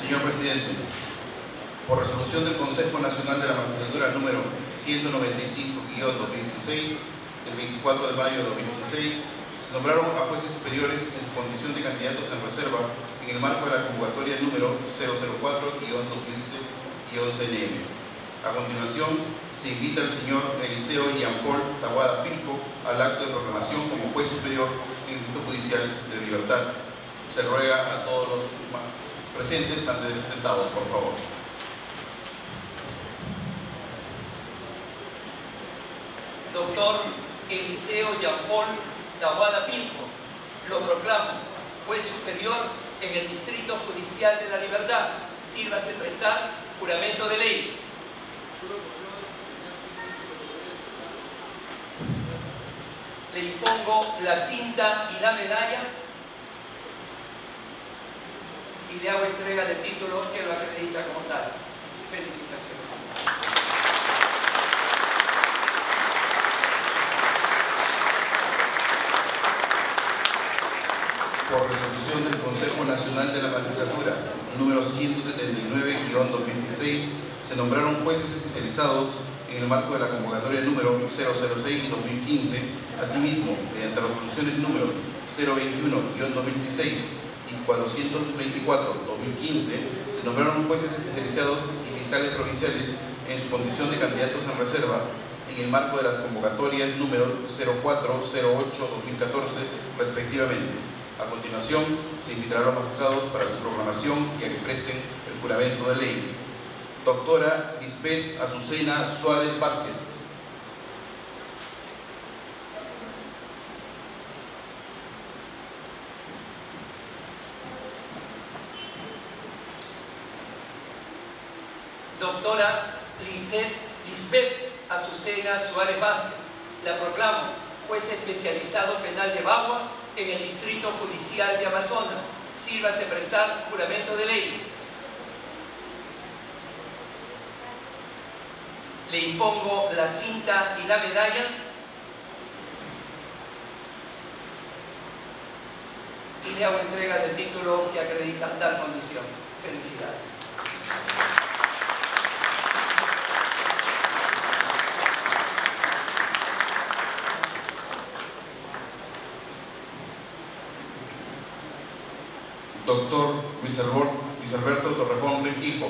Señor Presidente, por resolución del Consejo Nacional de la Magistratura número 195-2016, del 24 de mayo de 2016, se nombraron a jueces superiores en su condición de candidatos en reserva en el marco de la convocatoria número 004-2015-11NM. A continuación, se invita al señor Eliseo Jean-Paul Taboada Pilco al acto de proclamación como juez superior en el Distrito Judicial de La Libertad. Se ruega a todos los presentes mantenerse sentados, por favor. Doctor Eliseo Jean-Paul Taboada Pilco, lo proclamo juez superior en el Distrito Judicial de La Libertad. Sírvase prestar juramento de ley. Le impongo la cinta y la medalla y le hago entrega del título que lo acredita como tal. Felicitaciones. Por resolución del Consejo Nacional de la Magistratura número 179-2016, se nombraron jueces especializados en el marco de la convocatoria número 006-2015. Asimismo, mediante resoluciones número 021-2016 y 424-2015, se nombraron jueces especializados y fiscales provinciales en su condición de candidatos en reserva en el marco de las convocatorias número 04-08-2014, respectivamente. A continuación, se invitará a los magistrados para su proclamación y a que presten el juramento de ley. Doctora Lisbeth Azucena Suárez Vázquez. Doctora Lisbeth Azucena Suárez Vázquez, la proclamo juez especializado penal de Bagua en el Distrito Judicial de Amazonas. Sírvase prestar juramento de ley. Le impongo la cinta y la medalla y le hago entrega del título que acredita tal condición. Felicidades. Doctor Luis Alberto Torrejón Rengifo.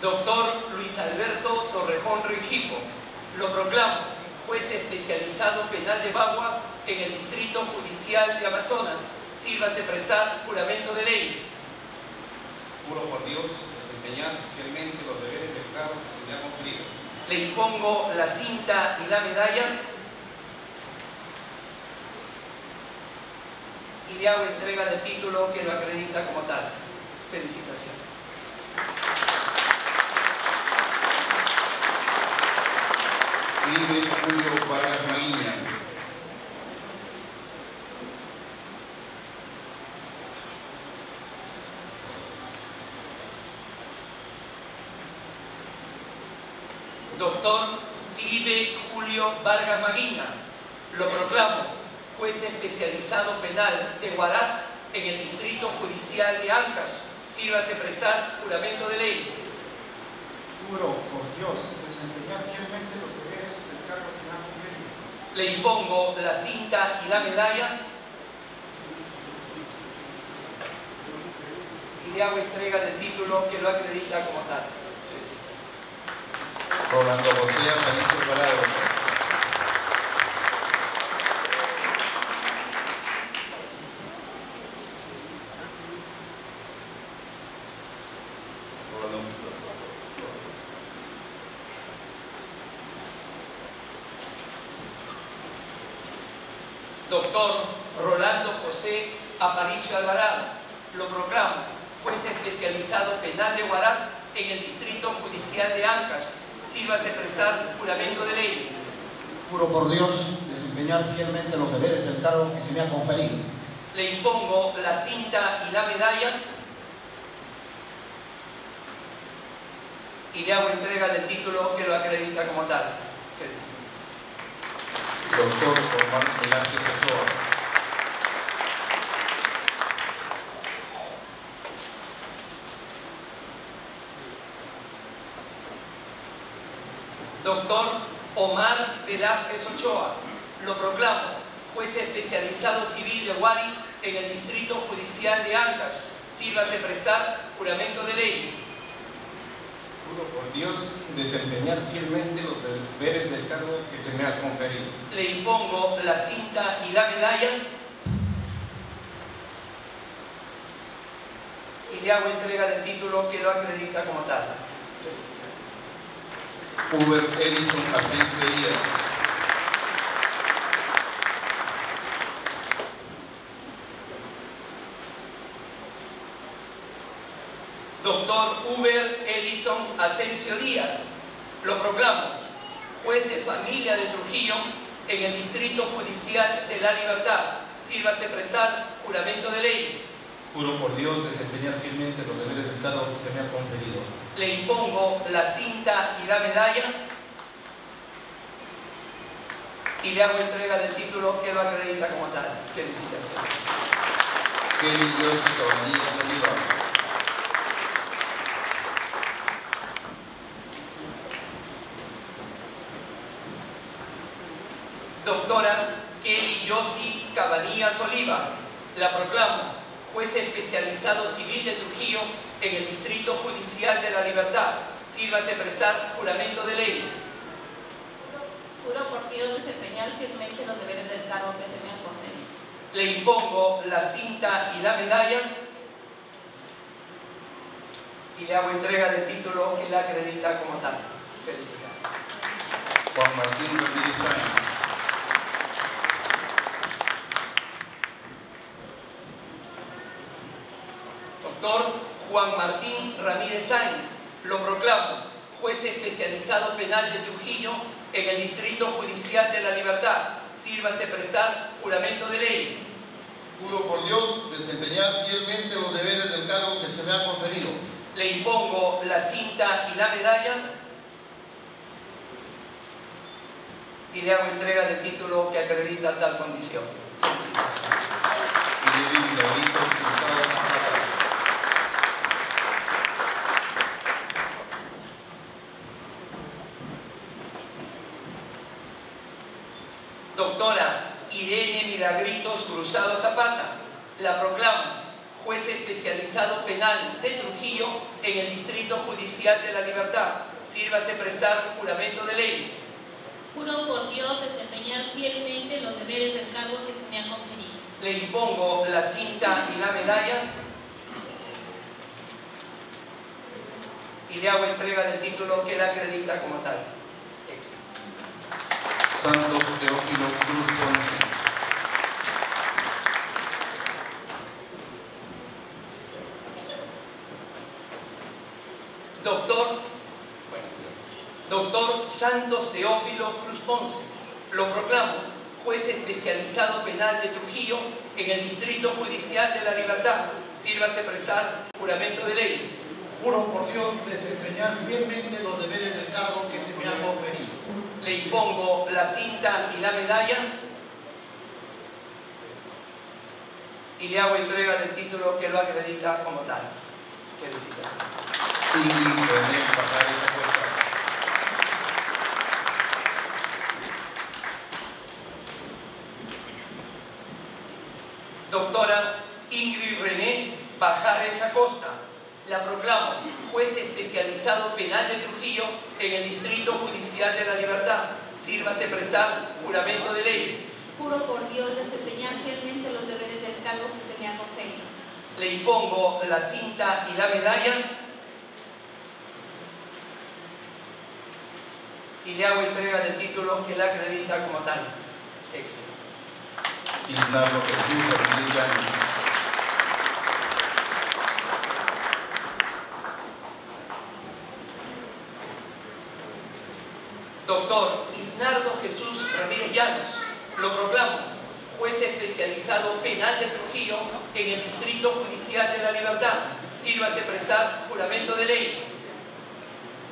Doctor Luis Alberto Torrejón Rengifo, lo proclamo juez especializado penal de Bagua en el Distrito Judicial de Amazonas. Sírvase prestar juramento de ley. Juro por Dios desempeñar fielmente los deberes del cargo que se me ha conferido. Le impongo la cinta y la medalla y le hago entrega del título que lo acredita como tal. Felicitaciones. Felipe Julio Vargas Maguiña. Doctor Clive Julio Vargas Maguiña, lo proclamo juez especializado penal de Huaraz en el Distrito Judicial de Ancash. Sírvase prestar juramento de ley. Juro por Dios desempeñar fielmente los deberes del cargo que se me ha conferido. Le impongo la cinta y la medalla y le hago entrega del título que lo acredita como tal. Rolando José Aparicio Alvarado. Doctor Rolando José Aparicio Alvarado, lo proclamo juez especializado penal de Huaraz en el Distrito Judicial de Ancash. Sírvase prestar juramento de ley. Juro por Dios desempeñar fielmente los deberes del cargo que se me ha conferido. Le impongo la cinta y la medalla y le hago entrega del título que lo acredita como tal. Felicito. Doctor Omar Velázquez Ochoa. Doctor Omar Velázquez Ochoa, lo proclamo juez especializado civil de Huari en el Distrito Judicial de Ancash. Sírvase prestar juramento de ley. Juro por Dios desempeñar fielmente los deberes del cargo que se me ha conferido. Le impongo la cinta y la medalla y le hago entrega del título que lo acredita como tal. Uber Edison Asensio Díaz. Doctor Uber Edison Asensio Díaz, lo proclamo juez de familia de Trujillo en el Distrito Judicial de La Libertad. Sírvase prestar juramento de ley. Juro por Dios desempeñar fielmente los deberes del cargo que se me ha conferido. Le impongo la cinta y la medalla y le hago entrega del título que lo acredita como tal. Felicitaciones. Kelly Yossi Cabanillas Oliva. Doctora Kelly Yossi Cabanillas Oliva, la proclamo juez especializado civil de Trujillo en el Distrito Judicial de La Libertad. Sírvase prestar juramento de ley. Juro por Dios desempeñar fielmente los deberes del cargo que se me ha conferido. Le impongo la cinta y la medalla y le hago entrega del título que la acredita como tal. Felicidades. Juan Martín Ramírez Sáenz. Doctor Juan Martín Ramírez Sáenz, lo proclamo juez especializado penal de Trujillo en el Distrito Judicial de La Libertad. Sírvase prestar juramento de ley. Juro por Dios desempeñar fielmente los deberes del cargo que se me ha conferido. Le impongo la cinta y la medalla y le hago entrega del título que acredita tal condición. Felicitaciones. Irene Milagritos Cruzado Zapata. Doctora Irene Milagritos Cruzado Zapata, la proclamo juez especializado penal de Trujillo en el Distrito Judicial de La Libertad. Sírvase prestar juramento de ley. Juro por Dios desempeñar fielmente los deberes del cargo que se me ha conferido. Le impongo la cinta y la medalla y le hago entrega del título que la acredita como tal. Éxito. Santos Teófilo Cruz Ponce. Doctor Santos Teófilo Cruz Ponce, lo proclamo juez especializado penal de Trujillo en el Distrito Judicial de La Libertad. Sírvase prestar juramento de ley. Juro por Dios desempeñar fielmente los deberes del cargo que se me ha conferido. Le impongo la cinta y la medalla y le hago entrega del título que lo acredita como tal. Felicitaciones. Ingrid René Pajares Acosta. Doctora Ingrid René Pajares Acosta, la proclamo juez especializado penal de Trujillo en el Distrito Judicial de La Libertad. Sírvase prestar juramento de ley. Juro por Dios desempeñar fielmente los deberes del cargo que se me ha conferido. Le impongo la cinta y la medalla y le hago entrega del título que la acredita como tal. Éxito. Ignardo Jesús Ramírez Llanos. Doctor Isnardo Jesús Ramírez Llanos, lo proclamo juez especializado penal de Trujillo en el Distrito. Distrito Judicial de La Libertad. Sírvase prestar juramento de ley.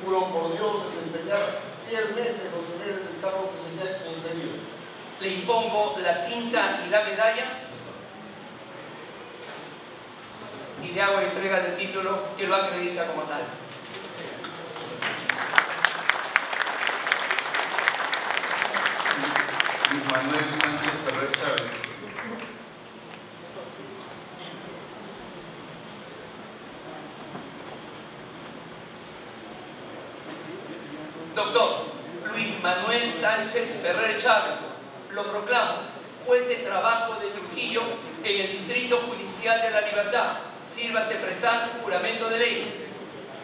Juro por Dios desempeñar fielmente los deberes del cargo que se me ha conferido. Le impongo la cinta y la medalla y le hago entrega del título que lo acredita como tal. Luis Manuel Sánchez Ferrer Chávez. Doctor Luis Manuel Sánchez Ferrer Chávez, lo proclamo juez de trabajo de Trujillo en el Distrito Judicial de la Libertad. Sírvase prestar juramento de ley.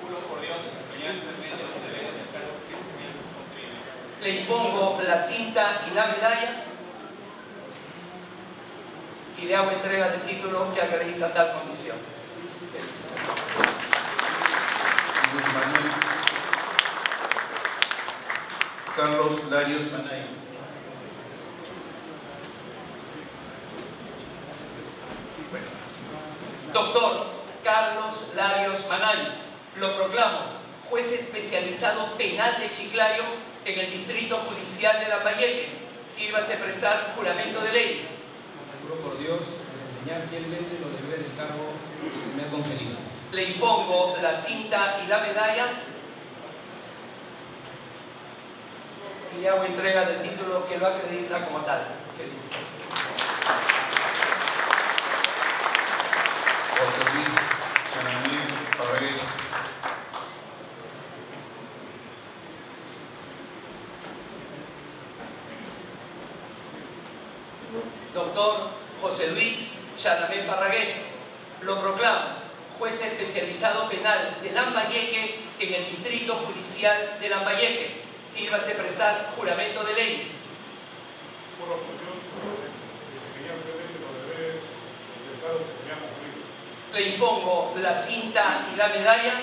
Juro por Dios desempeñar fielmente los deberes del cargo que se me ha conferido. Le impongo la cinta y la medalla y le hago entrega del título que acredita tal condición. Luis Manuel Carlos Larios Manay. Doctor Carlos Larios Manay, lo proclamo juez especializado penal de Chiclayo en el Distrito Judicial de Lambayeque. Sírvase prestar juramento de ley. Juro por Dios desempeñar fielmente los deberes del cargo que se me ha conferido. Le impongo la cinta y la medalla y le hago entrega del título que lo acredita como tal. Felicitaciones. José Luis Chanamil Parragués. Doctor José Luis Chanamé Parragués, lo proclamo juez especializado penal de Lambayeque en el Distrito Judicial de Lambayeque. Sírvase prestar juramento de ley. Juro por Dios desempeñar fielmente los deberes del cargo que se me ha conferido. Le impongo la cinta y la medalla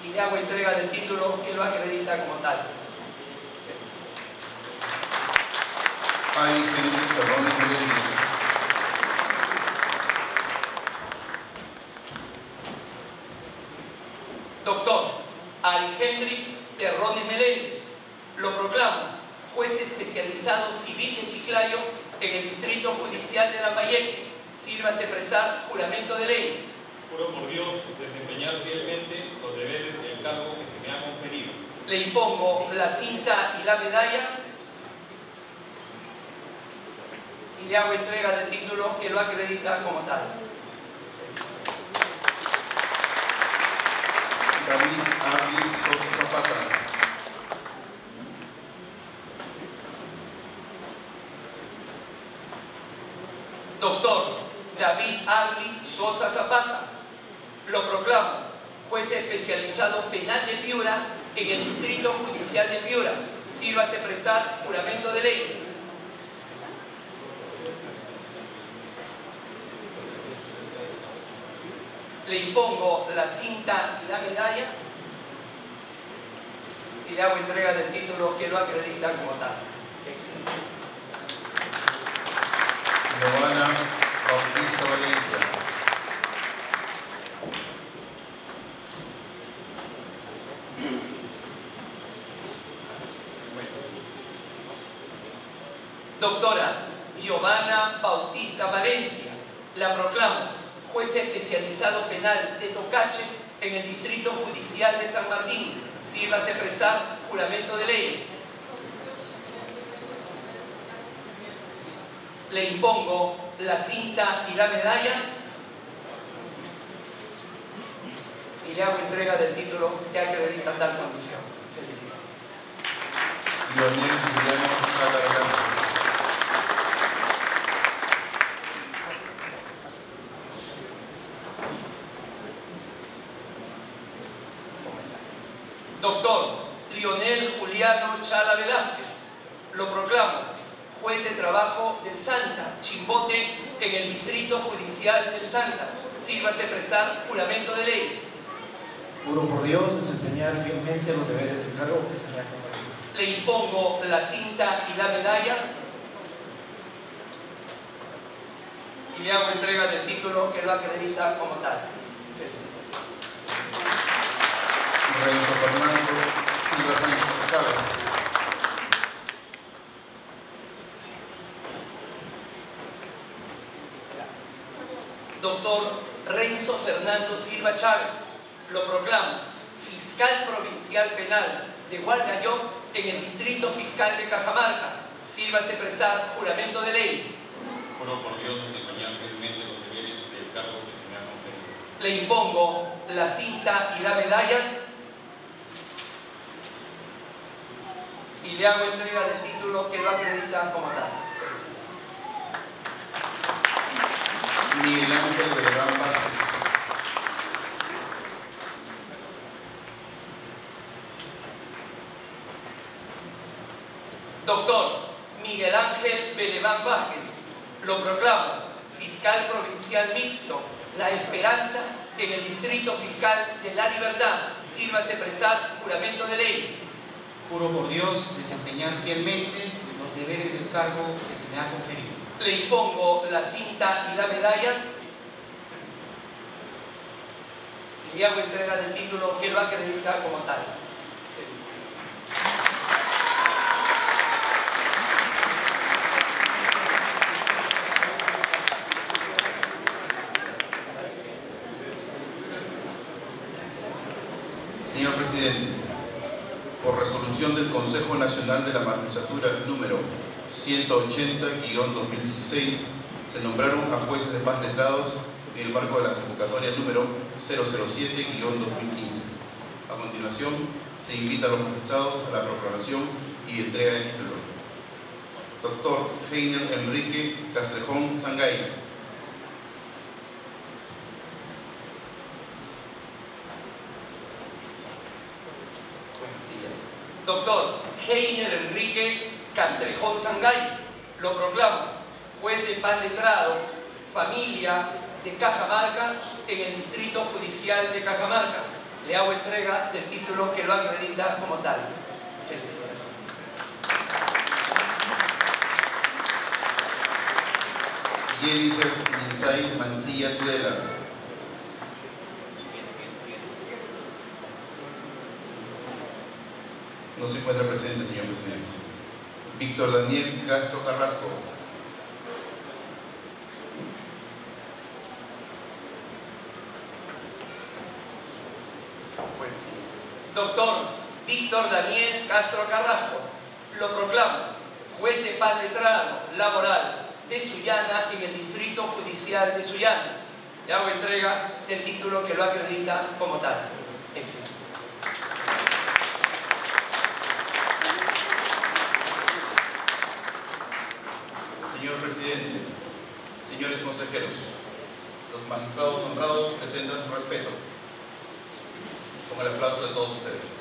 y le hago entrega del título que lo acredita como tal. Ari Henry Terrones Meléndez. Doctor Ari Henry Terrones Meléndez, lo proclamo juez especializado civil de Chiclayo en el Distrito Judicial de Lambayeque. Sírvase prestar juramento de ley. Juro por Dios desempeñar fielmente los deberes del cargo que se me ha conferido. Le impongo la cinta y la medalla y le hago entrega del título que lo acredita como tal. David Arlis Sosa Zapata. Doctor David Arli Sosa Zapata, lo proclamo juez especializado penal de Piura en el Distrito Judicial de Piura. Sírvase prestar juramento de ley. Le impongo la cinta y la medalla y le hago entrega del título que lo acredita como tal. Excelente. Giovanna Bautista Valencia. Doctora Giovanna Bautista Valencia, la proclamo juez especializado penal de Tocache en el Distrito Judicial de San Martín. Sírvase prestar juramento de ley. Le impongo la cinta y la medalla y le hago entrega del título que acredita tal condición. Felicidades. Leonel Juliano Chala Velázquez. Doctor Leonel Juliano Chala Velázquez, lo proclamo juez de trabajo del Santa, Chimbote, en el Distrito Judicial del Santa. Sírvase prestar juramento de ley. Juro por Dios desempeñar fielmente los deberes del cargo que se me ha conferido. Le impongo la cinta y la medalla y le hago entrega del título que lo acredita como tal. Felicitaciones. Renzo Fernando Silva Chávez. Doctor Renzo Fernando Silva Chávez, lo proclamo fiscal provincial penal de Hualgayoc en el Distrito Fiscal de Cajamarca. Sírvase prestar juramento de ley. Juro por Dios desempeñar fielmente los deberes del cargo que se me ha conferido. Le impongo la cinta y la medalla y le hago entrega del título que lo acredita como tal. Miguel Ángel Beltrán Vázquez. Doctor Miguel Ángel Beleván Vázquez, lo proclamo fiscal provincial mixto La Esperanza en el Distrito Fiscal de La Libertad. Sírvase prestar juramento de ley. Juro por Dios desempeñar fielmente los deberes del cargo que se me ha conferido. Le impongo la cinta y la medalla y le hago entrega del título que lo acredita como tal. Señor Presidente, por resolución del Consejo Nacional de la Magistratura número 180-2016, se nombraron a jueces de paz letrados en el marco de la convocatoria número 007-2015. A continuación, se invita a los magistrados a la proclamación y entrega de título. Doctor Heiner Enrique Castrejón Sangay. Doctor Heiner Enrique Castrejón Sangay, lo proclamo juez de paz letrado, familia de Cajamarca en el Distrito Judicial de Cajamarca. Le hago entrega del título que lo acredita como tal. Felicidades. Jennifer Minsay Mancilla Tudela. No se encuentra presente, señor presidente. Víctor Daniel Castro Carrasco. Doctor Víctor Daniel Castro Carrasco, lo proclamo juez de paz letrado laboral de Sullana en el Distrito Judicial de Sullana. Le hago entrega del título que lo acredita como tal. Éxito. Señor presidente, señores consejeros, los magistrados nombrados presentan su respeto. Con el aplauso de todos ustedes.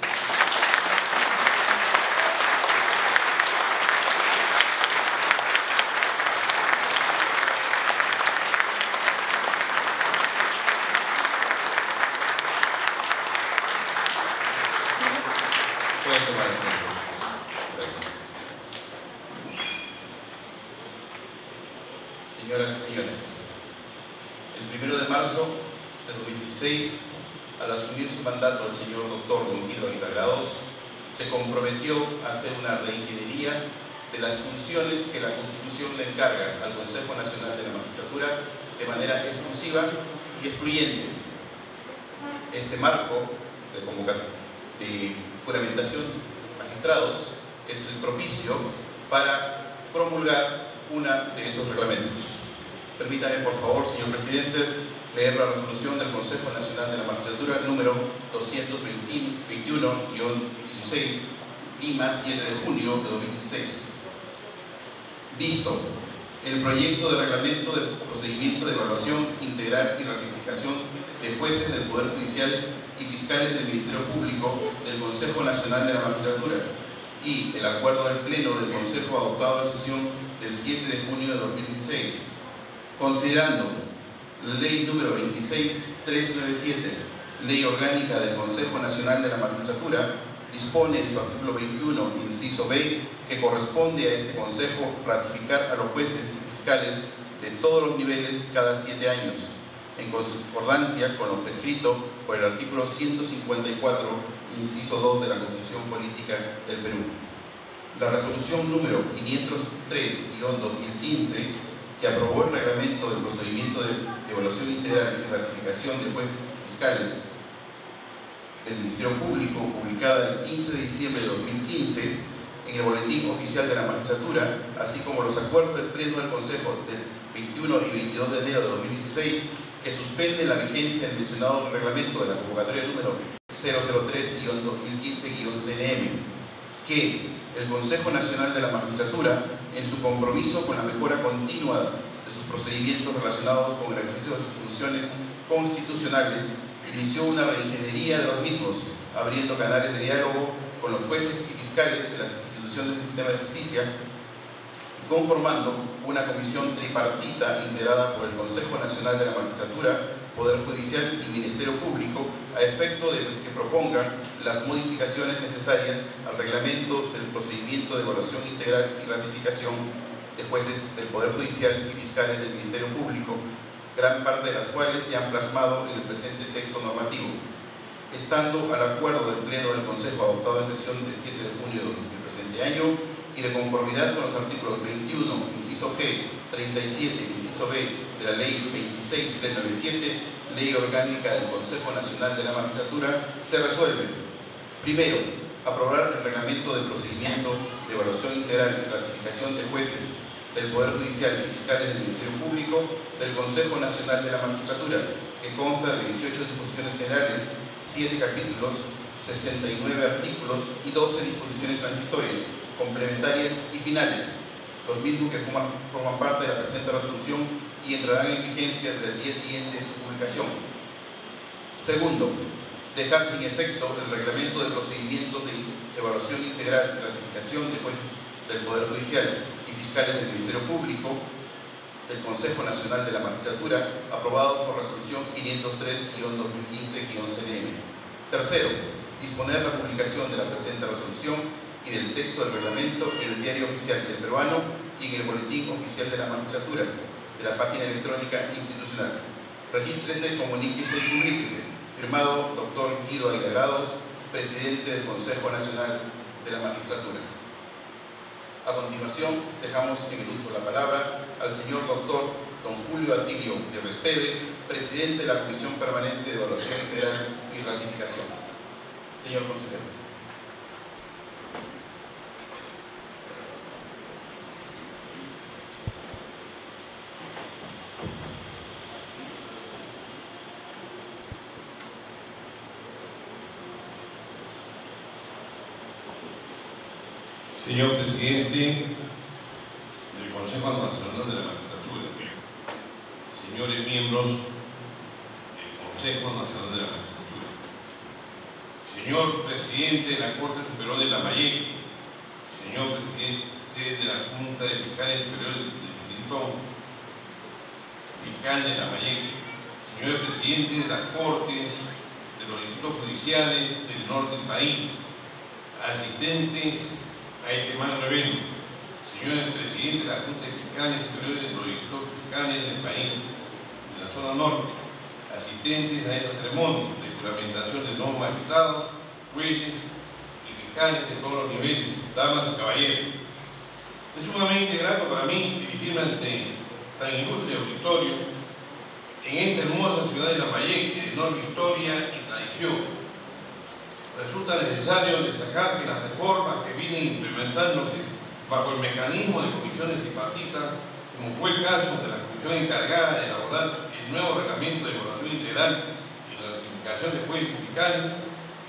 Pueden tomar asiento. Gracias. Señoras y señores, el 1 de marzo de 2016, al asumir su mandato el señor doctor Don Guido Altagrados, se comprometió a hacer una reingeniería de las funciones que la Constitución le encarga al Consejo Nacional de la Magistratura de manera exclusiva y excluyente. Este marco de juramentación de magistrados es el propicio para promulgar uno de esos reglamentos. Permítame, por favor, señor presidente, leer la resolución del Consejo Nacional de la Magistratura número 221-16, Lima, 7 de junio de 2016. Visto el proyecto de reglamento de procedimiento de evaluación, integral y ratificación de jueces del Poder Judicial y fiscales del Ministerio Público del Consejo Nacional de la Magistratura y el acuerdo del Pleno del Consejo adoptado en sesión del 7 de junio de 2016, considerando la Ley número 26397, Ley Orgánica del Consejo Nacional de la Magistratura, dispone en su artículo 21, inciso B, que corresponde a este Consejo ratificar a los jueces y fiscales de todos los niveles cada 7 años, en concordancia con lo prescrito por el artículo 154, inciso 2 de la Constitución Política del Perú. La resolución número 503-2015, que aprobó el reglamento del procedimiento de evaluación integral y ratificación de jueces fiscales del Ministerio Público, publicada el 15 de diciembre de 2015 en el Boletín Oficial de la Magistratura, así como los acuerdos del Pleno del Consejo del 21 y 22 de enero de 2016, que suspende la vigencia del mencionado reglamento de la convocatoria número 003-2015-CNM, que el Consejo Nacional de la Magistratura, en su compromiso con la mejora continua de sus procedimientos relacionados con el ejercicio de sus funciones constitucionales, inició una reingeniería de los mismos, abriendo canales de diálogo con los jueces y fiscales de las instituciones del sistema de justicia y conformando una comisión tripartita integrada por el Consejo Nacional de la Magistratura, Poder Judicial y Ministerio Público, a efecto de que propongan las modificaciones necesarias al reglamento del procedimiento de evaluación integral y ratificación de jueces del Poder Judicial y fiscales del Ministerio Público, gran parte de las cuales se han plasmado en el presente texto normativo. Estando al acuerdo del Pleno del Consejo adoptado en sesión de 7 de junio del presente año y de conformidad con los artículos 21, inciso G, 37, inciso B de la Ley 26397, Ley Orgánica del Consejo Nacional de la Magistratura, se resuelve: primero, aprobar el reglamento de procedimiento de evaluación integral y ratificación de jueces del Poder Judicial y fiscales del Ministerio Público del Consejo Nacional de la Magistratura, que consta de 18 disposiciones generales, 7 capítulos, 69 artículos y 12 disposiciones transitorias, complementarias y finales, los mismos que forman parte de la presente resolución y entrarán en vigencia desde el día siguiente de su publicación. Segundo, dejar sin efecto el reglamento de procedimientos de evaluación integral y ratificación de jueces del Poder Judicial y fiscales del Ministerio Público del Consejo Nacional de la Magistratura, aprobado por resolución 503-2015-CNM. Tercero, disponer la publicación de la presente resolución y del texto del reglamento en el Diario Oficial del Peruano y en el Boletín Oficial de la Magistratura de la página electrónica institucional. Regístrese, comuníquese y publíquese. Firmado Dr. Guido Aguilar, presidente del Consejo Nacional de la Magistratura. A continuación, dejamos en el uso de la palabra al señor doctor don Julio Atilio de Respeve, presidente de la Comisión Permanente de Evaluación Integral y Ratificación. Señor consejero. Señor presidente del Consejo Nacional de la Magistratura, señores miembros del Consejo Nacional de la Magistratura, señor presidente de la Corte Superior de Lambayeque, señor presidente de la Junta de Fiscales Superiores del Distrito Fiscal de Lambayeque, señor presidente de las Cortes de los distritos judiciales del norte del país, asistentes a este magno evento, señores presidentes de la Junta de Fiscales Superiores de los distritos fiscales del país, de la zona norte, asistentes a esta ceremonia de juramentación de nuevos magistrados, jueces y fiscales de todos los niveles, damas y caballeros. Es sumamente grato para mí dirigirme ante tan ilustre auditorio en esta hermosa ciudad de Lambayeque, de enorme historia y tradición. Resulta necesario destacar que las reformas que vienen implementándose bajo el mecanismo de comisiones tripartitas, como fue el caso de la comisión encargada de elaborar el nuevo reglamento de evaluación integral y ratificación de jueces y fiscales,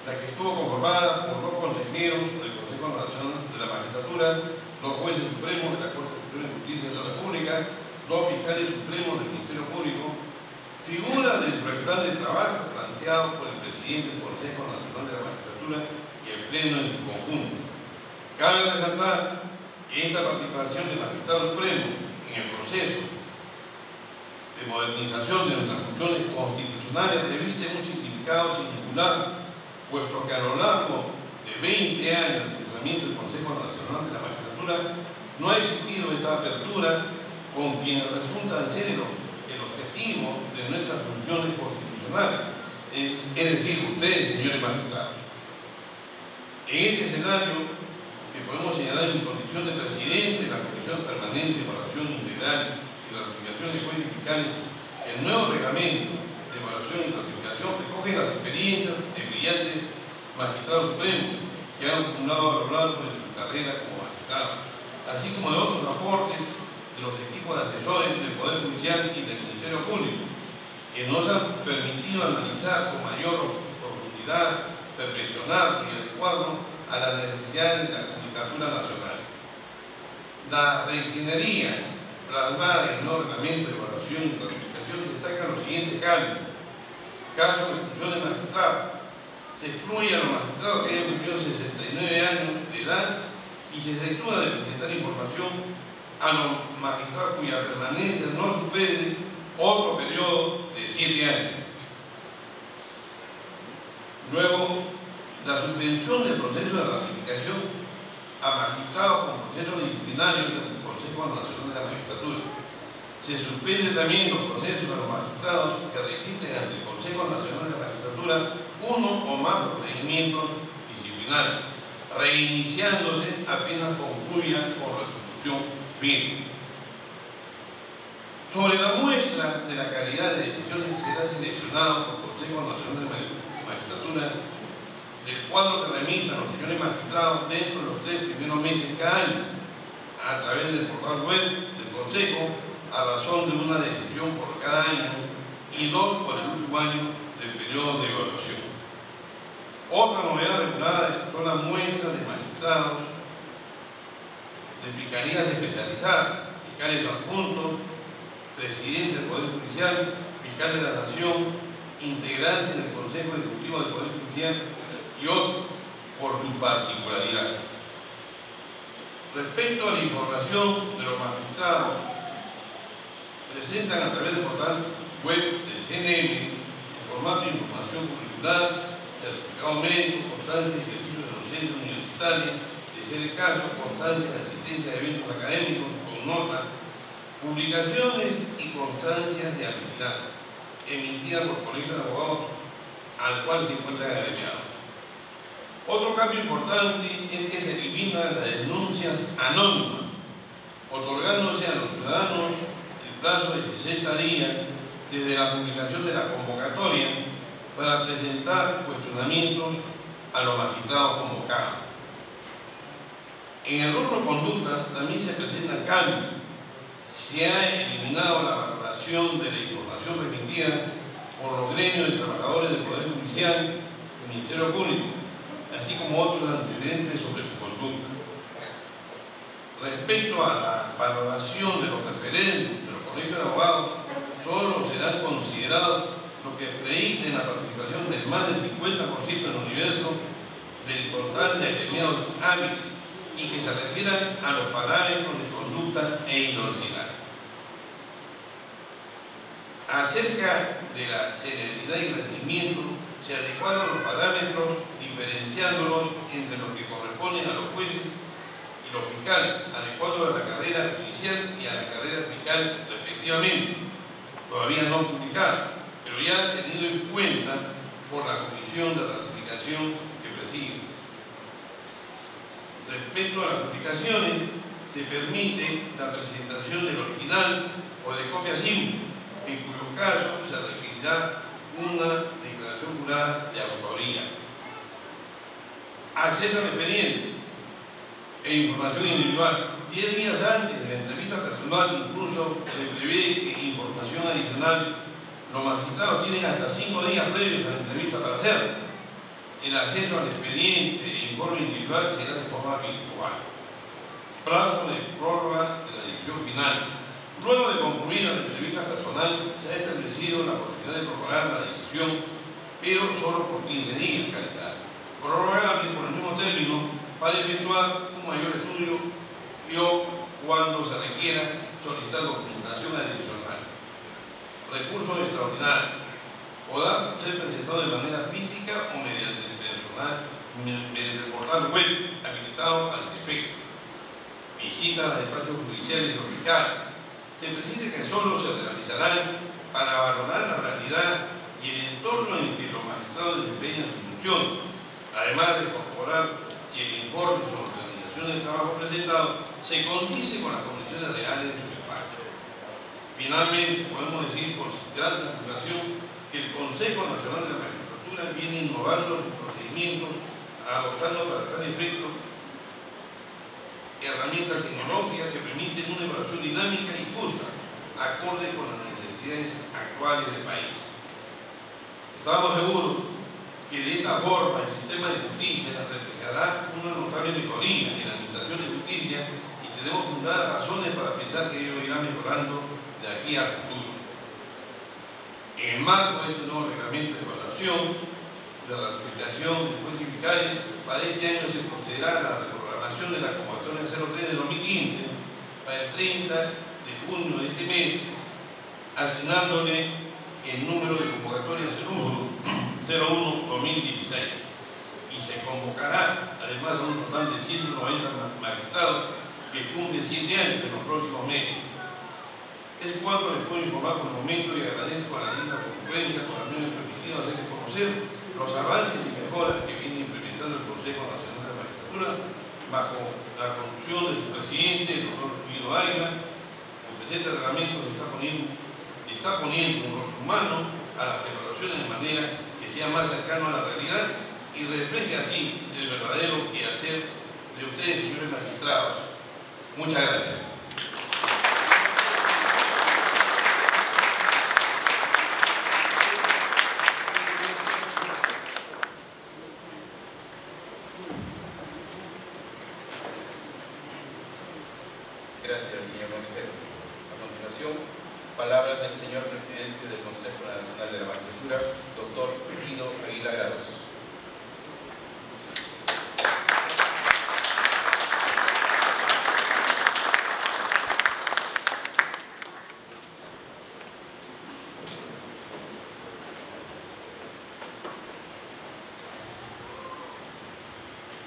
la que estuvo conformada por dos consejeros del Consejo Nacional de la Magistratura, dos jueces supremos de la Corte Suprema de Justicia de la República, dos fiscales supremos del Ministerio Público, figura del plan de trabajo planteado por el presidente del Consejo Nacional de la Magistratura y el Pleno en su conjunto. Cabe resaltar que esta participación del Magistrado Supremo en el proceso de modernización de nuestras funciones constitucionales reviste un significado singular, puesto que a lo largo de 20 años de funcionamiento del Consejo Nacional de la Magistratura no ha existido esta apertura con quienes resultan ser el objetivo de nuestras funciones constitucionales, es decir, ustedes, señores magistrados. En este escenario, que podemos señalar en mi condición de presidente de la Comisión Permanente de Evaluación Integral y de Ratificación de Jueces Fiscales, el nuevo reglamento de evaluación y ratificación recoge las experiencias de brillantes magistrados supremos que han acumulado a lo largo de su carrera como magistrados, así como de otros aportes de los equipos de asesores del Poder Judicial y del Ministerio Público, que nos han permitido analizar con mayor profundidad, perfeccionarnos y adecuarnos a las necesidades de la Judicatura Nacional. La reingeniería plasmada en el nuevo reglamento de evaluación y ratificación destaca los siguientes cambios. Caso de exclusión de magistrados. Se excluye a los magistrados que hayan cumplido 69 años de edad y se exceptúa de presentar información a los magistrados cuya permanencia no supere otro periodo de 7 años. Luego, la suspensión del proceso de ratificación a magistrados con procesos disciplinarios ante el Consejo Nacional de la Magistratura. Se suspende también los procesos a los magistrados que registren ante el Consejo Nacional de la Magistratura uno o más procedimientos disciplinarios, reiniciándose apenas concluyan con resolución firme. Sobre la muestra de la calidad de decisiones será seleccionado por el Consejo Nacional de la Magistratura del cuadro que remitan los señores magistrados dentro de los 3 primeros meses de cada año, a través del portal web del Consejo, a razón de una decisión por cada año y 2 por el último año del periodo de evaluación. Otra novedad regulada son las muestras de magistrados de fiscalías especializadas, fiscales adjuntos, presidente del Poder Judicial, fiscal de la Nación, integrantes del Consejo Ejecutivo del Poder Judicial y otros por su particularidad. Respecto a la información de los magistrados, presentan a través del portal web del CNM en formato de información curricular, certificado médico, constancia de ejercicio de docencia universitaria, de ser el caso, constancia de asistencia de eventos académicos con nota, publicaciones y constancias de habilidad emitidas por colegios de abogados al cual se encuentran agremiados. Otro cambio importante es que se eliminan las denuncias anónimas, otorgándose a los ciudadanos el plazo de 60 días desde la publicación de la convocatoria para presentar cuestionamientos a los magistrados convocados. En el rubro conducta también se presentan cambios. Se ha eliminado la valoración de la información remitida por los gremios de trabajadores del Poder Judicial y Ministerio Público, así como otros antecedentes sobre su conducta. Respecto a la valoración de los referentes de los colegios de abogados, solo serán considerados los que acrediten la participación del más del 50% del universo del total de agremiados hábiles y que se refieran a los parámetros de conducta e inordinaria. Acerca de la celeridad y rendimiento, se adecuaron los parámetros diferenciándolos entre los que corresponden a los jueces y los fiscales, adecuados a la carrera judicial y a la carrera fiscal respectivamente, todavía no publicada, pero ya tenido en cuenta por la Comisión de Ratificación que presido. Respecto a las publicaciones, se permite la presentación del original o de copia simple, en cuyo caso se requerirá una declaración jurada de autoría. Acceso al expediente e información individual. 10 días antes de la entrevista personal incluso se prevé que información adicional los magistrados tienen hasta 5 días previos a la entrevista para hacerlo. El acceso al expediente e informe individual será de forma virtual. Plazo de prórroga de la decisión final. Luego de concluir la entrevista personal, se ha establecido la posibilidad de prorrogar la decisión, pero solo por 15 días calendario. Prorrogable por el mismo término para efectuar un mayor estudio o cuando se requiera solicitar documentación adicional. Recursos extraordinarios. Podrá ser presentado de manera física o mediante el portal web habilitado al efecto. Visitas a despachos judiciales o fiscales. se precisa que solo se realizarán para valorar la realidad y el entorno en que los magistrados desempeñan su función, además de corroborar si el informe sobre organización del trabajo presentado se condice con las condiciones reales de su despacho. Finalmente, podemos decir con gran satisfacción que el Consejo Nacional de la Magistratura viene innovando sus procedimientos, adoptando para tal efecto herramientas tecnológicas que permiten una evaluación dinámica y justa, acorde con las necesidades actuales del país. Estamos seguros que de esta forma el sistema de justicia reflejará una notable mejoría en la administración de justicia y tenemos fundadas razones para pensar que ello irá mejorando de aquí al futuro. En el marco de este nuevo reglamento de evaluación de la ratificación del juez vicario, para este año se procederá a la reprogramación de la convocatoria 03 de 2015 para el 30 de junio de este mes, asignándole el número de convocatoria 01-2016 y se convocará además a un total de 190 magistrados que cumplen 7 años en los próximos meses. Es cuanto les puedo informar por el momento y agradezco a la linda concurrencia por haberme permitido hacerles conocer los avances y mejoras que viene implementando el Consejo Nacional de la Magistratura bajo la conducción de su presidente, el doctor Guido Ayla. El presente reglamento está poniendo un rostro humano a las evaluaciones de manera que sea más cercano a la realidad y refleje así el verdadero quehacer de ustedes, señores magistrados. Muchas gracias. Gracias, señor consejero. A continuación, palabras del señor presidente del Consejo Nacional de la Magistratura, doctor Guido Aguila Grados.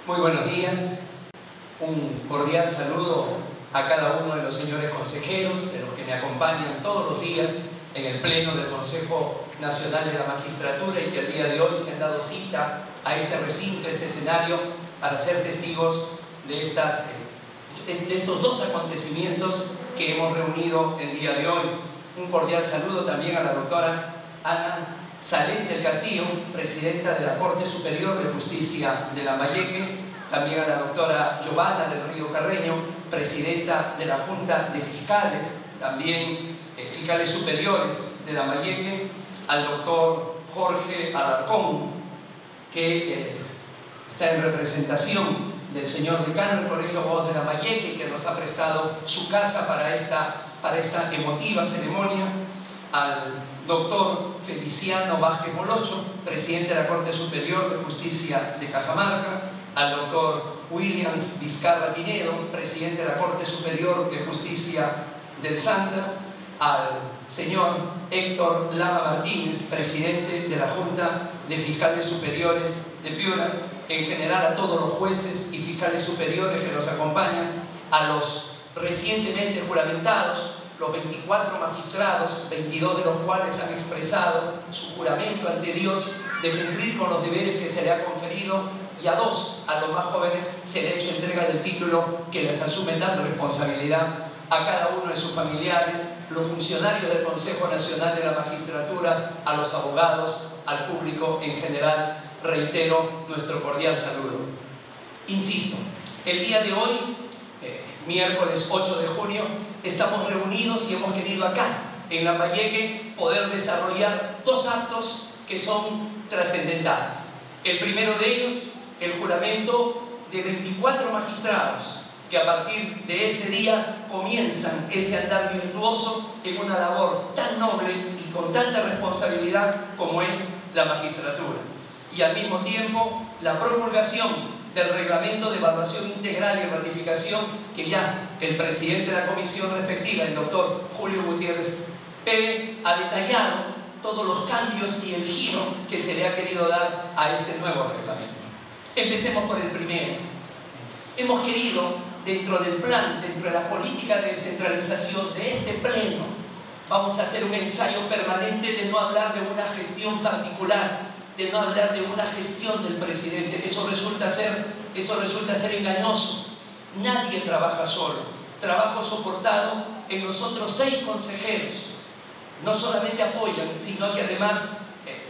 Muy buenos días. Un cordial saludo a cada uno de los señores consejeros, de los que me acompañan todos los días en el Pleno del Consejo Nacional de la Magistratura y que el día de hoy se han dado cita a este recinto, a este escenario, para ser testigos de estos dos acontecimientos que hemos reunido el día de hoy. Un cordial saludo también a la doctora Ana Salés del Castillo, presidenta de la Corte Superior de Justicia de Lambayeque, también a la doctora Giovanna del Río Carreño, presidenta de la Junta de Fiscales, también fiscales superiores de Lambayeque, al doctor Jorge Alarcón, que está en representación del señor decano del Colegio de Abogados de Lambayeque, que nos ha prestado su casa para esta emotiva ceremonia, al doctor Feliciano Vázquez Molocho, presidente de la Corte Superior de Justicia de Cajamarca, al doctor Williams Vizcarra Pinedo, presidente de la Corte Superior de Justicia del Santa, al señor Héctor Lama Martínez, presidente de la Junta de Fiscales Superiores de Piura, en general a todos los jueces y fiscales superiores que nos acompañan, a los recientemente juramentados, los 24 magistrados, 22 de los cuales han expresado su juramento ante Dios de cumplir con los deberes que se le ha conferido, y a dos, a los más jóvenes, se le ha hecho entrega del título que les asume dando responsabilidad a cada uno de sus familiares, los funcionarios del Consejo Nacional de la Magistratura, a los abogados, al público en general. Reitero nuestro cordial saludo. Insisto, el día de hoy, miércoles 8 de junio, estamos reunidos y hemos querido acá, en Lambayeque, poder desarrollar dos actos que son trascendentales. El primero de ellos, el juramento de 24 magistrados que a partir de este día comienzan ese andar virtuoso en una labor tan noble y con tanta responsabilidad como es la magistratura. Y al mismo tiempo la promulgación del reglamento de evaluación integral y ratificación que ya el presidente de la comisión respectiva, el doctor Julio Gutiérrez Pérez, ha detallado todos los cambios y el giro que se le ha querido dar a este nuevo reglamento. Empecemos por el primero. Hemos querido, dentro del plan, dentro de la política de descentralización de este pleno Vamos a hacer un ensayo permanente de no hablar de una gestión particular, de no hablar de una gestión del presidente. Eso resulta ser engañoso. Nadie trabaja solo. Trabajo soportado en los otros 6 consejeros. No solamente apoyan, sino que además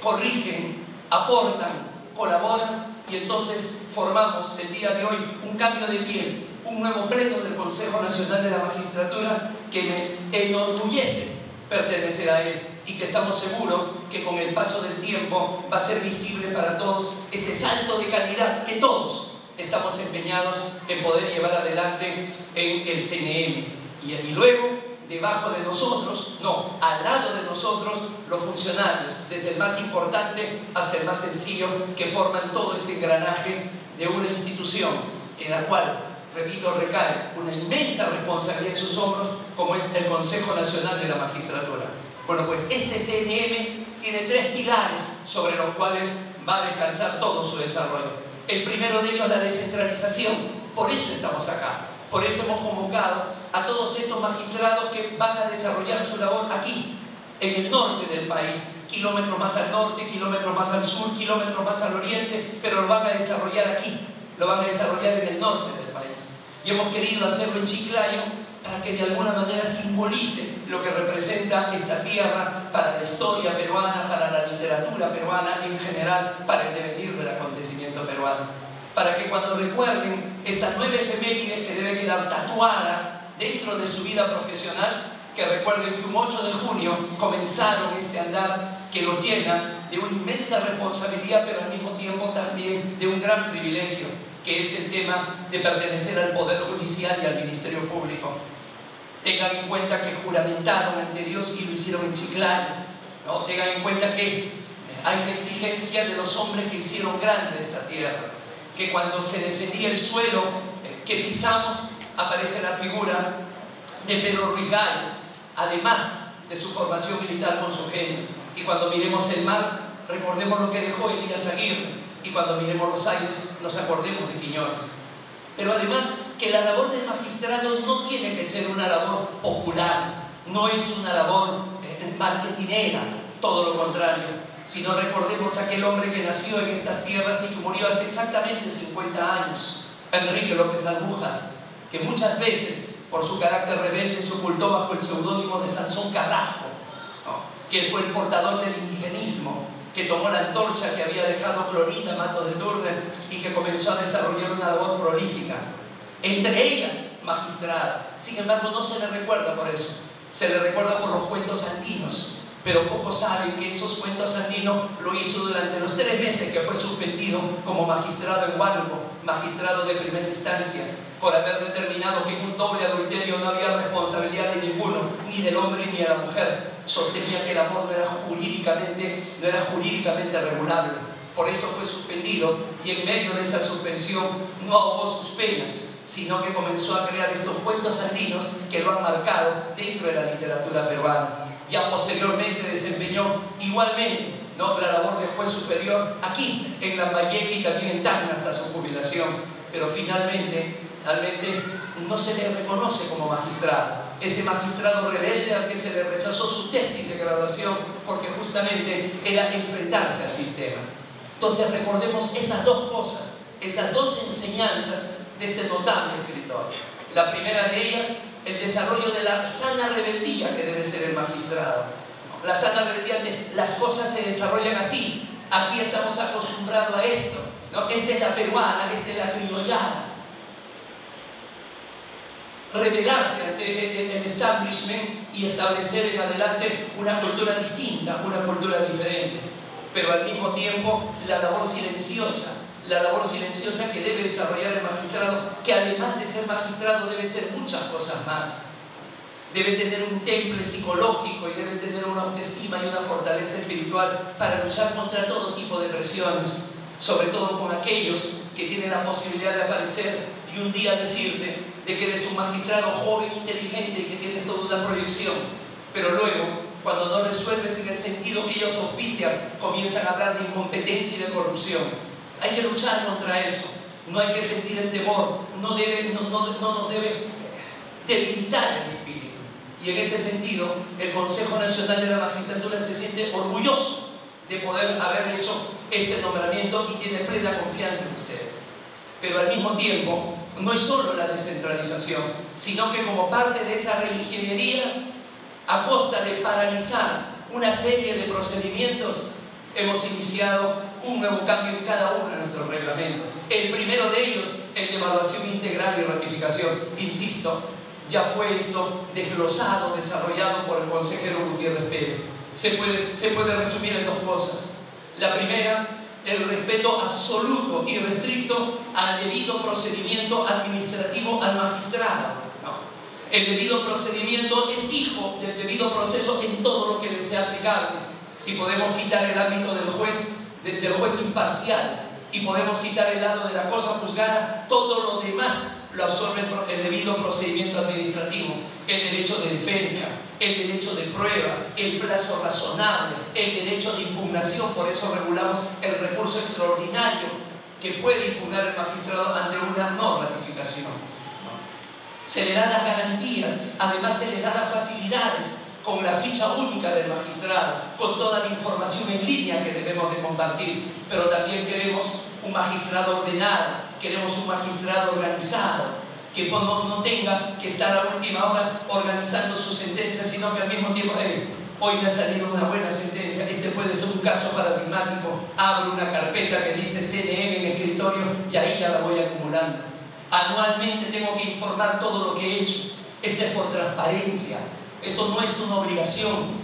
corrigen, aportan, colaboran, y entonces formamos el día de hoy un cambio de piel, un nuevo pleno del Consejo Nacional de la Magistratura que me enorgullece pertenecer a él, y que estamos seguros que con el paso del tiempo va a ser visible para todos este salto de calidad que todos estamos empeñados en poder llevar adelante en el CNM. Y luego, debajo de nosotros, no, al lado de nosotros, los funcionarios, desde el más importante hasta el más sencillo, que forman todo ese engranaje de una institución en la cual, repito, recae una inmensa responsabilidad en sus hombros, como es el Consejo Nacional de la Magistratura. Bueno, pues este CNM tiene 3 pilares sobre los cuales va a descansar todo su desarrollo. El primero de ellos, la descentralización. Por eso estamos acá. Por eso hemos convocado a todos estos magistrados que van a desarrollar su labor aquí, en el norte del país, kilómetros más al norte, kilómetros más al sur, kilómetros más al oriente, pero lo van a desarrollar aquí, lo van a desarrollar en el norte del país. Y hemos querido hacerlo en Chiclayo para que de alguna manera simbolice lo que representa esta tierra para la historia peruana, para la literatura peruana en general, para el devenir del acontecimiento peruano. Para que cuando recuerden esta 9 efemérides que debe quedar tatuada dentro de su vida profesional, que recuerden que un 8 de junio comenzaron este andar que los llena de una inmensa responsabilidad, pero al mismo tiempo también de un gran privilegio, que es el tema de pertenecer al Poder Judicial y al Ministerio Público. Tengan en cuenta que juramentaron ante Dios y lo hicieron en Chiclayo, ¿no? Tengan en cuenta que hay una exigencia de los hombres que hicieron grande esta tierra, que cuando se defendía el suelo que pisamos, aparece la figura de Pedro Ruiz Gallo, además de su formación militar con su genio. Y cuando miremos el mar, recordemos lo que dejó Elías Aguirre, y cuando miremos los aires, nos acordemos de Quiñones. Pero además, que la labor del magistrado no tiene que ser una labor popular, no es una labor marketinera, todo lo contrario, sino recordemos a aquel hombre que nació en estas tierras y que murió hace exactamente 50 años, Enrique López Albuja, que muchas veces, por su carácter rebelde, se ocultó bajo el seudónimo de Sansón Carrasco, ¿no? Que fue el portador del indigenismo, que tomó la antorcha que había dejado Clorinda Matos de Turner y que comenzó a desarrollar una labor prolífica, entre ellas magistrada. Sin embargo, no se le recuerda por eso, se le recuerda por los cuentos andinos, pero pocos saben que esos cuentos andinos lo hizo durante los 3 meses que fue suspendido como magistrado en Huánuco, magistrado de primera instancia, por haber determinado que en un doble adulterio no había responsabilidad de ninguno, ni del hombre ni de la mujer. Sostenía que el amor no era jurídicamente regulable. Por eso fue suspendido, y en medio de esa suspensión no ahogó sus penas, sino que comenzó a crear estos cuentos andinos que lo han marcado dentro de la literatura peruana. Ya posteriormente desempeñó igualmente, ¿no?, la labor de juez superior aquí en Lambayeque y también en Tacna hasta su jubilación, pero finalmente no se le reconoce como magistrado. Ese magistrado rebelde al que se le rechazó su tesis de graduación porque justamente era enfrentarse al sistema. Entonces recordemos esas 2 cosas, esas 2 enseñanzas de este notable escritor. La primera de ellas, el desarrollo de la sana rebeldía que debe ser el magistrado. La sana rebeldía de las cosas se desarrollan así. Aquí estamos acostumbrados a esto, ¿no? Esta es la peruana, esta es la criollada. Rebelarse ante el establishment y establecer en adelante una cultura distinta, una cultura diferente, pero al mismo tiempo la labor silenciosa que debe desarrollar el magistrado, que además de ser magistrado debe ser muchas cosas más. Debe tener un temple psicológico y debe tener una autoestima y una fortaleza espiritual para luchar contra todo tipo de presiones, sobre todo con aquellos que tienen la posibilidad de aparecer y un día decirte de que eres un magistrado joven, inteligente y que tienes toda una proyección, pero luego, cuando no resuelves en el sentido que ellos auspician, comienzan a hablar de incompetencia y de corrupción. Hay que luchar contra eso, no hay que sentir el temor, no nos debe debilitar el espíritu. Y en ese sentido, el Consejo Nacional de la Magistratura se siente orgulloso de poder haber hecho este nombramiento y tiene plena confianza en ustedes. Pero al mismo tiempo, no es solo la descentralización, sino que como parte de esa reingeniería, a costa de paralizar una serie de procedimientos, hemos iniciado un nuevo cambio en cada uno de nuestros reglamentos. El primero de ellos, el de evaluación integral y ratificación. Insisto, ya fue esto desglosado, desarrollado por el consejero Gutiérrez Pérez. Se puede resumir en dos cosas. La primera, el respeto absoluto y restricto al debido procedimiento administrativo al magistrado. El debido procedimiento es hijo del debido proceso en todo lo que le sea aplicable. Si podemos quitar el ámbito del juez imparcial y podemos quitar el lado de la cosa juzgada, todo lo demás lo absorbe el debido procedimiento administrativo, el derecho de defensa, el derecho de prueba, el plazo razonable, el derecho de impugnación. Por eso regulamos el recurso extraordinario que puede impugnar el magistrado ante una no ratificación. Se le dan las garantías, además se le dan las facilidades con la ficha única del magistrado, con toda la información en línea que debemos de compartir. Pero también queremos un magistrado ordenado, queremos un magistrado organizado, que no tenga que estar a última hora organizando su sentencia, sino que al mismo tiempo, hoy me ha salido una buena sentencia, este puede ser un caso paradigmático, abro una carpeta que dice CNM en escritorio y ahí ya la voy acumulando. Anualmente tengo que informar todo lo que he hecho. Esto es por transparencia, esto no es una obligación,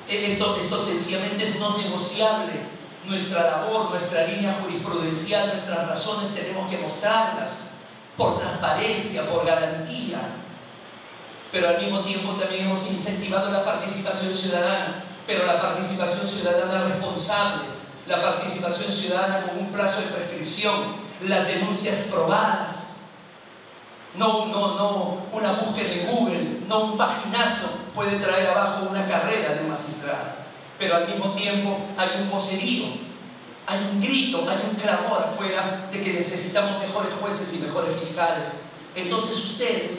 esto sencillamente es no negociable. Nuestra labor, nuestra línea jurisprudencial, nuestras razones tenemos que mostrarlas por transparencia, por garantía. Pero al mismo tiempo también hemos incentivado la participación ciudadana, pero la participación ciudadana responsable, la participación ciudadana con un plazo de prescripción, las denuncias probadas. No una búsqueda en Google, no un paginazo puede traer abajo una carrera de un magistrado. Pero al mismo tiempo hay un vocerío, hay un grito, hay un clamor afuera de que necesitamos mejores jueces y mejores fiscales. Entonces ustedes,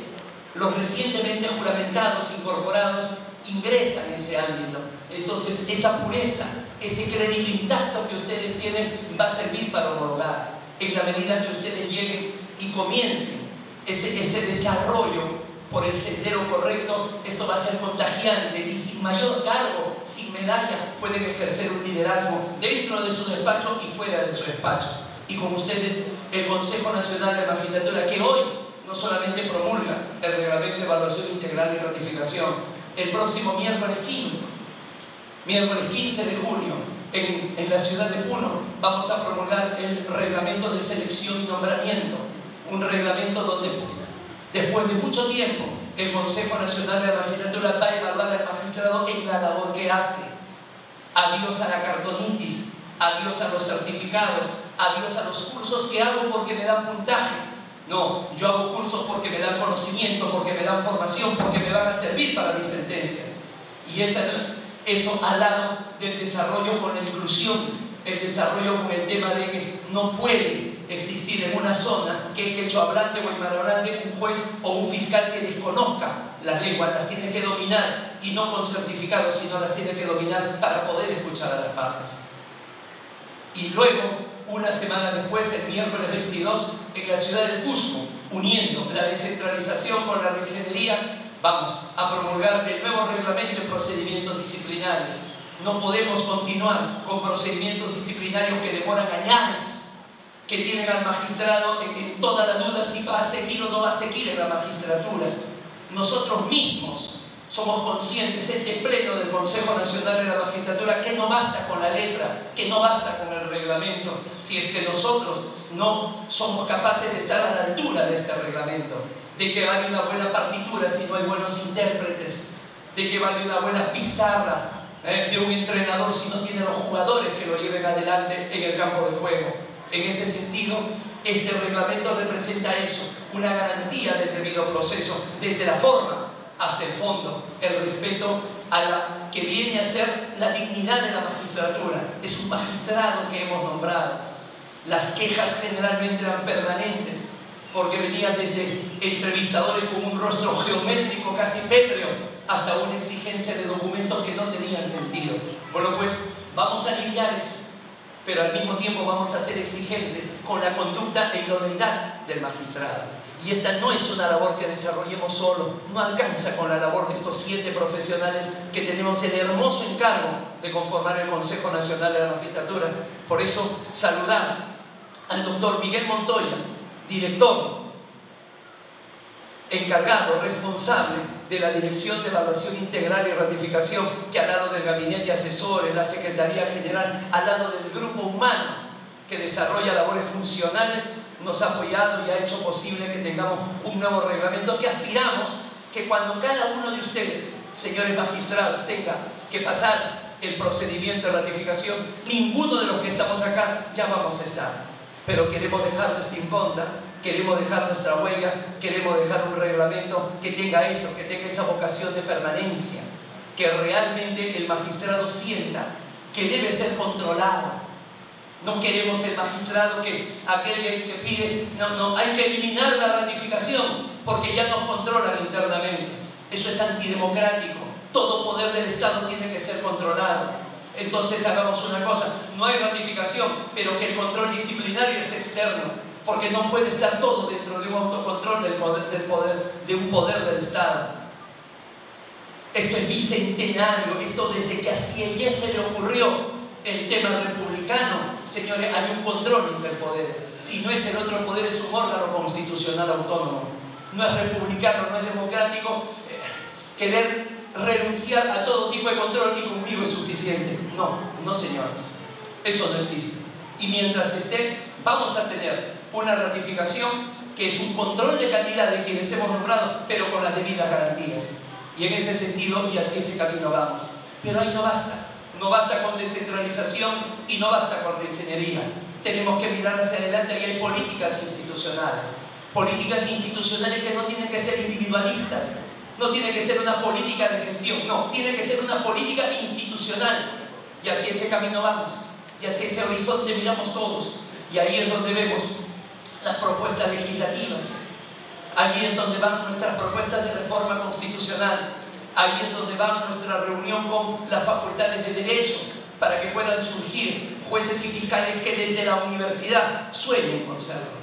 los recientemente juramentados, incorporados, ingresan en ese ámbito. Entonces esa pureza, ese crédito intacto que ustedes tienen va a servir para homologar. En la medida que ustedes lleguen y comiencen ese desarrollo por el sendero correcto, esto va a ser contagiante y sin mayor cargo, sin medalla, pueden ejercer un liderazgo dentro de su despacho y fuera de su despacho. Y con ustedes, el Consejo Nacional de Magistratura, que hoy no solamente promulga el Reglamento de Evaluación Integral y Ratificación, el próximo miércoles 15 de junio, en la ciudad de Puno, vamos a promulgar el Reglamento de Selección y Nombramiento, un reglamento donde después de mucho tiempo, el Consejo Nacional de la Magistratura va a evaluar al magistrado en la labor que hace. Adiós a la cartonitis, adiós a los certificados, adiós a los cursos que hago porque me dan puntaje. No, yo hago cursos porque me dan conocimiento, porque me dan formación, porque me van a servir para mis sentencias. Y eso al lado del desarrollo con la inclusión, el desarrollo con el tema de que no puede existir en una zona que es quechohablante o aymarahablante un juez o un fiscal que desconozca las lenguas, las tiene que dominar, y no con certificados, sino las tiene que dominar para poder escuchar a las partes. Y luego, una semana después, el miércoles 22, en la ciudad del Cusco, uniendo la descentralización con la reingeniería, vamos a promulgar el nuevo reglamento de procedimientos disciplinarios. No podemos continuar con procedimientos disciplinarios que demoran años, que tienen al magistrado en toda la duda si va a seguir o no va a seguir en la magistratura. Nosotros mismos somos conscientes, este pleno del Consejo Nacional de la Magistratura, que no basta con la letra, que no basta con el reglamento, si es que nosotros no somos capaces de estar a la altura de este reglamento, de que vale una buena partitura si no hay buenos intérpretes, de que vale una buena pizarra de un entrenador si no tiene los jugadores que lo lleven adelante en el campo de juego. En ese sentido, este reglamento representa eso, una garantía del debido proceso, desde la forma hasta el fondo, el respeto a la que viene a ser la dignidad de la magistratura. Es un magistrado que hemos nombrado. Las quejas generalmente eran permanentes, porque venían desde entrevistadores con un rostro geométrico casi pétreo, hasta una exigencia de documentos que no tenían sentido. Bueno, pues vamos a aliviar eso, pero al mismo tiempo vamos a ser exigentes con la conducta e idoneidad del magistrado. Y esta no es una labor que desarrollemos solo, no alcanza con la labor de estos 7 profesionales que tenemos el hermoso encargo de conformar el Consejo Nacional de la Magistratura. Por eso, saludar al doctor Miguel Montoya, director, encargado, responsable de la Dirección de Evaluación Integral y Ratificación, que al lado del Gabinete Asesores, la Secretaría General, al lado del grupo humano que desarrolla labores funcionales, nos ha apoyado y ha hecho posible que tengamos un nuevo reglamento que aspiramos que cuando cada uno de ustedes, señores magistrados, tenga que pasar el procedimiento de ratificación, ninguno de los que estamos acá ya vamos a estar. Pero queremos dejar nuestra impronta, queremos dejar nuestra huella, queremos dejar un reglamento que tenga eso, que tenga esa vocación de permanencia, que realmente el magistrado sienta que debe ser controlado. No queremos el magistrado que aquel que pide, no, hay que eliminar la ratificación porque ya nos controlan internamente. Eso es antidemocrático. Todo poder del Estado tiene que ser controlado. Entonces hagamos una cosa, no hay ratificación, pero que el control disciplinario esté externo, porque no puede estar todo dentro de un autocontrol de un poder del Estado. Esto es bicentenario, esto desde que a Sieyès se le ocurrió el tema republicano. Señores, hay un control interpoderes. Si no es el otro poder, es un órgano constitucional autónomo. No es republicano, no es democrático. Querer renunciar a todo tipo de control y conmigo es suficiente. No, no señores. Eso no existe. Y mientras esté, vamos a tener una ratificación que es un control de calidad de quienes hemos nombrado, pero con las debidas garantías. Y en ese sentido, y hacia ese camino vamos. Pero ahí no basta. No basta con descentralización y no basta con reingeniería. Tenemos que mirar hacia adelante y hay políticas institucionales. Políticas institucionales que no tienen que ser individualistas. No tiene que ser una política de gestión. No, tiene que ser una política institucional. Y hacia ese camino vamos. Y hacia ese horizonte miramos todos. Y ahí es donde vemos las propuestas legislativas. Ahí es donde van nuestras propuestas de reforma constitucional. Ahí es donde va nuestra reunión con las facultades de Derecho para que puedan surgir jueces y fiscales que desde la universidad sueñen con serlo.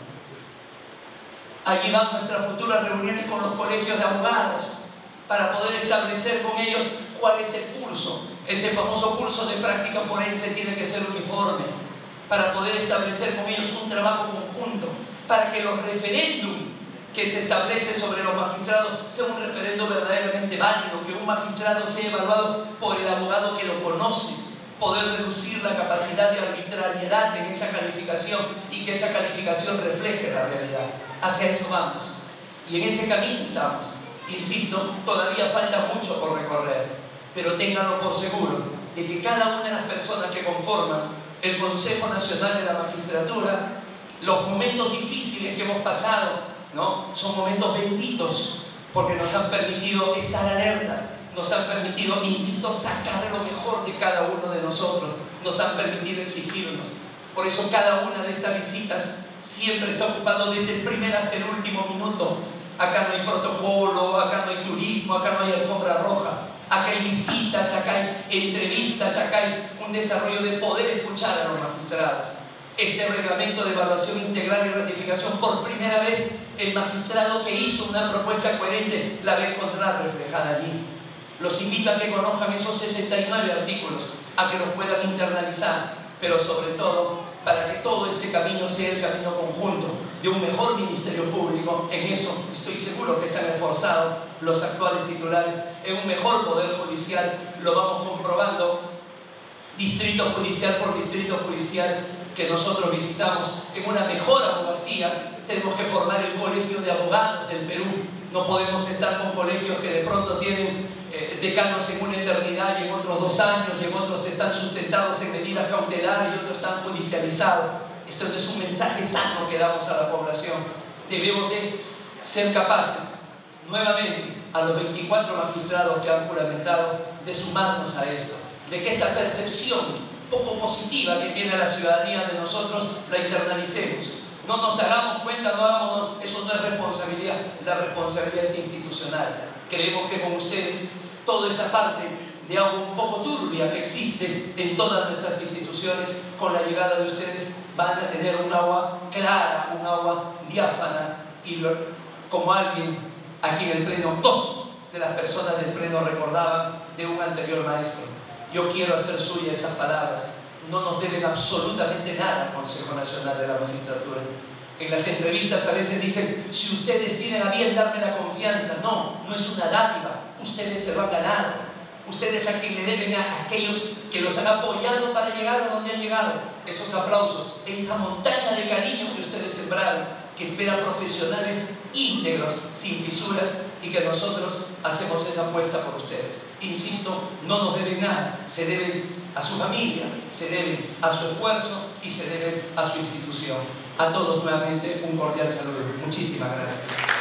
Allí van nuestras futuras reuniones con los colegios de abogados para poder establecer con ellos cuál es el curso. Ese famoso curso de práctica forense tiene que ser uniforme para poder establecer con ellos un trabajo conjunto, para que los referéndums que se establece sobre los magistrados sea un referendo verdaderamente válido, que un magistrado sea evaluado por el abogado que lo conoce, poder reducir la capacidad de arbitrariedad en esa calificación y que esa calificación refleje la realidad. Hacia eso vamos. Y en ese camino estamos. Insisto, todavía falta mucho por recorrer, pero ténganlo por seguro de que cada una de las personas que conforman el Consejo Nacional de la Magistratura, los momentos difíciles que hemos pasado, ¿no? Son momentos benditos porque nos han permitido estar alerta, nos han permitido, insisto, sacar lo mejor de cada uno de nosotros, nos han permitido exigirnos. Por eso cada una de estas visitas siempre está ocupado desde el primer hasta el último minuto. Acá no hay protocolo, acá no hay turismo, acá no hay alfombra roja, acá hay visitas, acá hay entrevistas, acá hay un desarrollo de poder escuchar a los magistrados. Este reglamento de evaluación integral y ratificación, por primera vez el magistrado que hizo una propuesta coherente la va a encontrar reflejada allí. Los invito a que conozcan esos 69 artículos, a que los puedan internalizar, pero sobre todo para que todo este camino sea el camino conjunto de un mejor Ministerio Público. En eso estoy seguro que están esforzados los actuales titulares, en un mejor Poder Judicial. Lo vamos comprobando distrito judicial por distrito judicial que nosotros visitamos, en una mejor abogacía. Tenemos que formar el Colegio de Abogados del Perú. No podemos estar con colegios que de pronto tienen decanos en una eternidad y en otros 2 años, y en otros están sustentados en medidas cautelares y otros están judicializados. Eso no es un mensaje sano que damos a la población. Debemos de ser capaces, nuevamente, a los 24 magistrados que han juramentado, de sumarnos a esto, de que esta percepción poco positiva que tiene la ciudadanía de nosotros la internalicemos. No nos hagamos cuenta, eso no es responsabilidad, la responsabilidad es institucional. Creemos que con ustedes toda esa parte de agua un poco turbia que existe en todas nuestras instituciones, con la llegada de ustedes van a tener un agua clara, un agua diáfana, y como alguien aquí en el Pleno, dos de las personas del Pleno recordaban de un anterior maestro. Yo quiero hacer suya esas palabras. No nos deben absolutamente nada, Consejo Nacional de la Magistratura. En las entrevistas a veces dicen, si ustedes tienen a bien darme la confianza. No, no es una dádiva. Ustedes se lo han ganado. Ustedes a quien le deben a aquellos que los han apoyado para llegar a donde han llegado. Esos aplausos, esa montaña de cariño que ustedes sembraron, que espera profesionales íntegros, sin fisuras, y que nosotros hacemos esa apuesta por ustedes. Insisto, no nos deben nada, se deben a su familia, se deben a su esfuerzo y se deben a su institución. A todos nuevamente un cordial saludo. Muchísimas gracias.